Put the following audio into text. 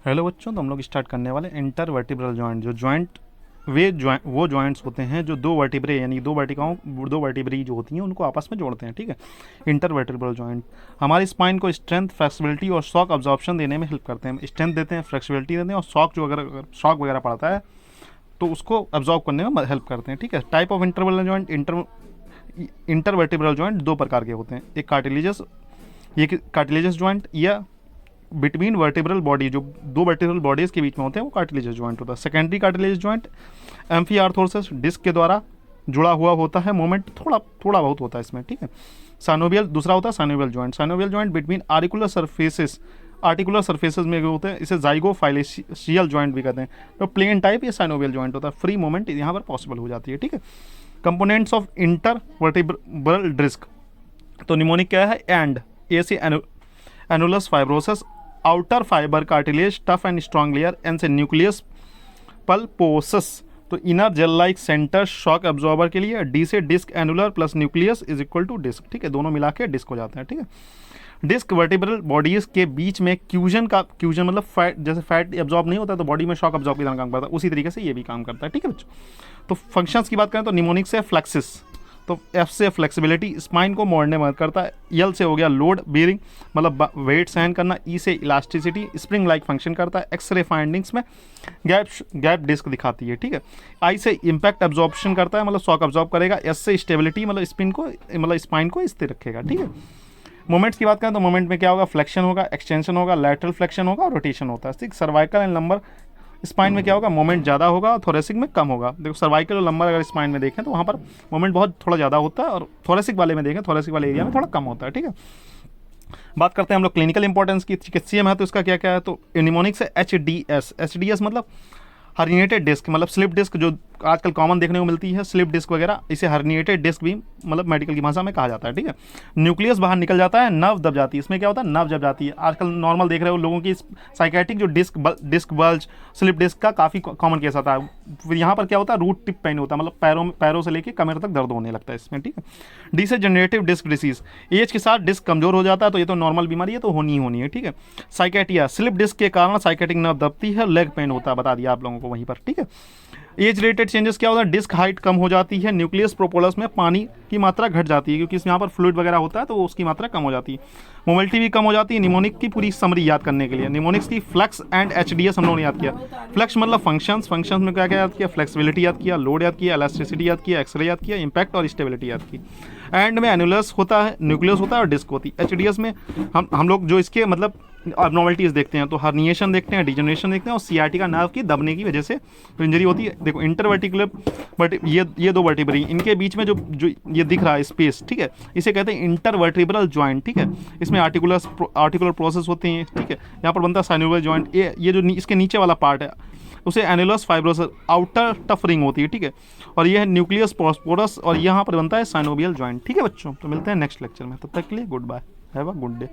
Hello बच्चों, तो हम लोग स्टार्ट करने वाले इंटर वर्टिब्रल जॉइंट। जो जॉइंट वो जॉइंट्स होते हैं जो दो वर्टिब्रे यानी दो वर्टिब्री जो होती हैं उनको आपस में जोड़ते हैं। ठीक है, इंटर वर्टिब्रल जॉइंट हमारी स्पाइन को स्ट्रेंथ, फ्लेक्सिबिलिटी और शॉक अब्जॉर्प्शन देने में हेल्प करते हैं। स्ट्रेंथ देते हैं, फ्लेक्सिबिलिटी देते हैं और शॉक जो अगर शॉक वगैरह पड़ता है तो उसको अब्जॉर्ब करने में हेल्प करते हैं। ठीक है, type of interval joint inter vertebral joint दो प्रकार के होते हैं। एक कार्टिलेजस जॉइंट या बिटवीन वर्टिब्रल बॉडी, जो दो वर्टिब्रल बॉडीज के बीच में होते हैं वो कार्टिलेजस जॉइंट होता है। सेकेंडरी कार्टिलेजस जॉइंट एम्फीआर्थोसिस डिस्क के द्वारा जुड़ा हुआ होता है, मूवमेंट थोड़ा बहुत होता है इसमें। ठीक है, साइनोवियल दूसरा होता है synovial joint. Synovial joint between articular surfaces में होते हैं, इसे जाइगोफाइलेशियल जॉइंट भी कहते हैं। तो प्लेन टाइप ये साइनोवियल जॉइंट होता है, फ्री मूवमेंट यहाँ पर पॉसिबल हो जाती है। ठीक है, components of intervertebral disc, तो निमोनिक क्या है, एंड ए से annulus fibrosis, outer fibre cartilage tough and strong layer, N से न्यूक्लियस पल्पोसस, तो inner gel like centre shock absorber के लिए। डी से disc annular plus nucleus is equal to disc. ठीक है, दोनों मिला के डिस्क हो जाते हैं। ठीक है, डिस्क वर्टिब्रल बॉडीज के बीच में क्यूजन मतलब फैट, जैसे फैट एब्जॉर्ब नहीं होता तो बॉडी में शॉक एब्जॉर्ब की तरह काम करता है, उसी तरीके से ये भी काम करता है। ठीक है बच्चों, तो फंक्शंस की बात करें तो निमोनिक से फ्लेक्सिस, तो एफ से फ्लेक्सिबिलिटी, स्पाइन को मोड़ने में मदद करता है। एल से हो गया लोड बेयरिंग मतलब वेट सहन करना। ई से इलास्टिसिटी, स्प्रिंग लाइक फंक्शन करता है। एक्सरे फाइंडिंग्स में गैप डिस्क दिखाती है। ठीक है, आई से इम्पैक्ट एब्जॉर्प्शन करता है मतलब शॉक एब्जॉर्ब करेगा। एस से स्टेबिलिटी मतलब स्पाइन को स्थिर रखेगा। ठीक है, मोमेंट्स की बात करें तो मोमेंट में क्या होगा, फ्लेक्शन होगा, एक्सटेंशन होगा, लैटरल फ्लेक्शन होगा और रोटेशन होता है। ठीक, सर्वाइकल एंड लंबर स्पाइन में क्या होगा, मोमेंट ज़्यादा होगा और थोरेसिक में कम होगा। देखो सर्वाइकल और लंबर अगर स्पाइन में देखें तो वहाँ पर मोमेंट थोड़ा ज़्यादा होता है और थोरेसिक वाले में देखें, थोरेसिक वाले एरिया में थोड़ा कम होता है। ठीक है, बात करते हैं हम लोग क्लिनिकल इंपॉर्टेंस की। चिकित्सीय महत्व इसका क्या क्या है, तो निमोनिक से एच डी एस मतलब हर्निएटेड डिस्क मतलब स्लिप डिस्क, जो आजकल कॉमन देखने को मिलती है स्लिप डिस्क वगैरह, इसे हर्निएटेड डिस्क भी मतलब मेडिकल की भाषा में कहा जाता है। ठीक है, न्यूक्लियस बाहर निकल जाता है, नर्व दब जाती है। इसमें क्या होता है, नर्व दब जाती है। आजकल नॉर्मल देख रहे हो लोगों की साइकेट्रिक जो डिस्क बल्ज, स्लिप डिस्क का काफ़ी कॉमन केस आता है। फिर यहाँ पर क्या होता है, रूट टिप पेन होता है मतलब पैरों से लेकर कमर तक दर्द होने लगता है इसमें। ठीक है, डी से जनरेटिव डिस्क डिसीज, एज के साथ डिस्क कमजोर हो जाता है, तो ये तो नॉर्मल बीमारी है, तो होनी ही होनी है। ठीक है, साइकेटिया, स्लिप डिस्क के कारण साइकेटिक नर्व दबती है, लेग पेन होता है, बता दिया आप लोगों को वहीं पर। ठीक है, एज रिलेटेड चेंजेस क्या होता है, डिस्क हाइट कम हो जाती है, न्यूक्लियस प्रोपोलस में पानी की मात्रा घट जाती है क्योंकि यहाँ पर फ्लूइड वगैरह होता है तो उसकी मात्रा कम हो जाती है, मोबिलिटी भी कम हो जाती है। निमोनिक की पूरी समरी याद करने के लिए, निमोनिक्स की फ्लेक्स एंड एचडीएस हम लोगों ने याद किया। फ्लेक्स मतलब फंक्शंस में क्या क्या याद किया, फ्लेक्सिबिलिटी याद किया, लोड याद किया, इलास्टिसिटी याद किया, एक्सरे याद किया, इंपैक्ट और स्टेबिलिटी याद की। एंड में एनुलस होता है, न्यूक्लियस होता है और डिस्क होती है। एचडीएस में हम लोग जो इसके मतलब अबनॉर्मलिटीज़ देखते हैं तो हर्निएशन देखते हैं, डिजनरेशन देखते हैं और सियाटिका नर्व की दबने की वजह से इंजरी होती है। देखो इंटरवर्टिकुलर बट ये दो वर्टिब्री, इनके बीच में जो ये दिख रहा है स्पेस, ठीक है, इसे कहते हैं इंटरवर्टिब्रल जॉइंट। ठीक है, इसमें आर्टिकुलर प्रोसेस होते हैं। ठीक है, यहाँ पर बनता है साइनोवियल जॉइंट। ये जो इसके नीचे वाला पार्ट है उसे annulus fibrosis, outer tough ring होती है। ठीक है, और ये है न्यूक्लियस पोरस और यहाँ पर बनता है साइनोवियल जॉइंट। ठीक है बच्चों, तो मिलते हैं नेक्स्ट लेक्चर में, तब तक के लिए goodbye, have a good day.